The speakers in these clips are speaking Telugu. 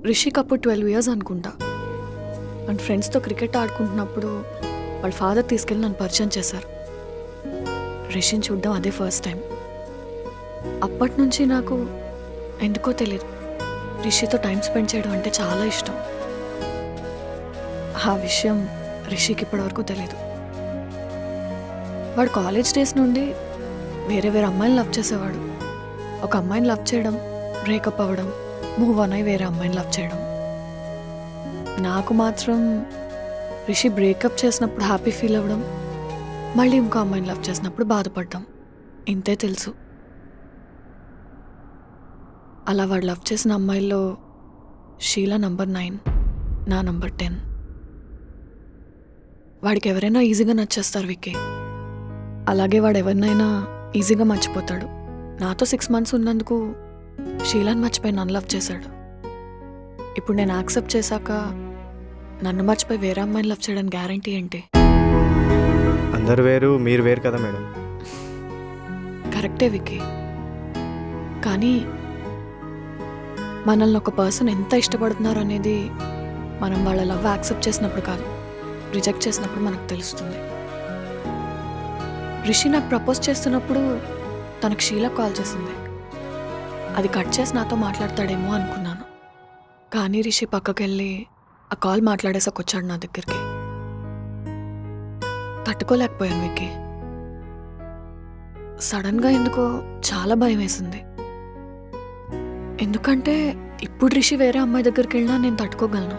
రిషికి అప్పుడు 12 ఇయర్స్ అనుకుంటా. అండ్ ఫ్రెండ్స్తో క్రికెట్ ఆడుకుంటున్నప్పుడు వాళ్ళ ఫాదర్ తీసుకెళ్ళి నన్ను పరిచయం చేశారు. రిషిని చూడడం అదే ఫస్ట్ టైం. అప్పటి నుంచి నాకు ఎందుకో తెలియదు, రిషితో టైం స్పెండ్ చేయడం అంటే చాలా ఇష్టం. ఆ విషయం రిషికి ఇప్పటివరకు తెలీదు. వాడు కాలేజ్ డేస్ నుండి వేరే వేరే అమ్మాయిని లవ్ చేసేవాడు. ఒక అమ్మాయిని లవ్ చేయడం, బ్రేకప్ అవ్వడం, మూవ్ ఆన్ అయి వేరే అమ్మాయిని లవ్ చేయడం. నాకు మాత్రం రిషి బ్రేకప్ చేసినప్పుడు హ్యాపీ ఫీల్ అవ్వడం, మళ్ళీ ఇంకో అమ్మాయిని లవ్ చేసినప్పుడు బాధపడ్డాం. ఇంతే తెలుసు. అలా వాడు లవ్ చేసిన అమ్మాయిల్లో షీలా నంబర్ 9, నా నంబర్ 10. వాడికి ఎవరైనా ఈజీగా నచ్చేస్తారు విక్కీ. అలాగే వాడు ఎవరినైనా ఈజీగా మర్చిపోతాడు. నాతో 6 months ఉన్నందుకు షీలాని మర్చిపోయి నన్ను లవ్ చేశాడు. ఇప్పుడు నేను యాక్సెప్ట్ చేశాక నన్ను మర్చిపోయి వేరే అమ్మాయిని లవ్ చేయడానికి గ్యారంటీ ఏంటి? అందరు వేరు, మీరు వేరు కదా మేడం. కరెక్టే విక్కీ, కానీ మనల్ని ఒక పర్సన్ ఎంత ఇష్టపడుతున్నారు అనేది మనం వాళ్ళ లవ్ యాక్సెప్ట్ చేసినప్పుడు కాదు, రిజెక్ట్ చేసినప్పుడు మనకు తెలుస్తుంది. రిషి నాకు ప్రపోజ్ చేస్తున్నప్పుడు తనకు షీలా కాల్ చేసింది. అది కట్ చేసి నాతో మాట్లాడతాడేమో అనుకున్నాను. కానీ రిషి పక్కకెళ్ళి ఆ కాల్ మాట్లాడేసాక వచ్చాడు నా దగ్గరికి. తట్టుకోలేకపోయాను విక్కీ. సడన్గా ఎందుకో చాలా భయం వేసింది. ఎందుకంటే ఇప్పుడు రిషి వేరే అమ్మాయి దగ్గరికి వెళ్ళినా నేను తట్టుకోగలను.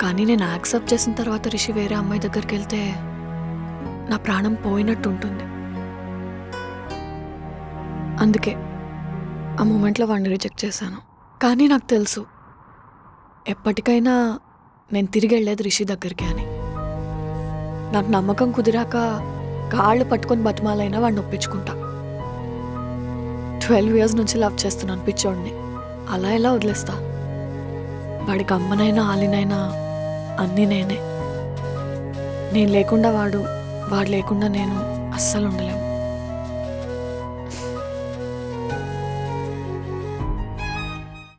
కానీ నేను యాక్సెప్ట్ చేసిన తర్వాత రిషి వేరే అమ్మాయి దగ్గరికి వెళ్తే నా ప్రాణం పోయినట్టు ఉంటుంది. అందుకే ఆ మూమెంట్లో వాడిని రిజెక్ట్ చేశాను. కానీ నాకు తెలుసు ఎప్పటికైనా నేను తిరిగి వెళ్ళేది రిషి దగ్గరికి అని. నాకు నమ్మకం కుదిరాక కాళ్ళు పట్టుకొని బతిమాలైనా వాడిని ఒప్పించుకుంటా. 12 years నుంచి లవ్ చేస్తున్నాను పిచ్చోడిని. అలా ఎలా వదిలేస్తా? వాడికి అమ్మనైనా ఆలినైనా అన్నీ నేనే. నేను లేకుండా వాడు, వాడు లేకుండా నేను అస్సలు ఉండలేము.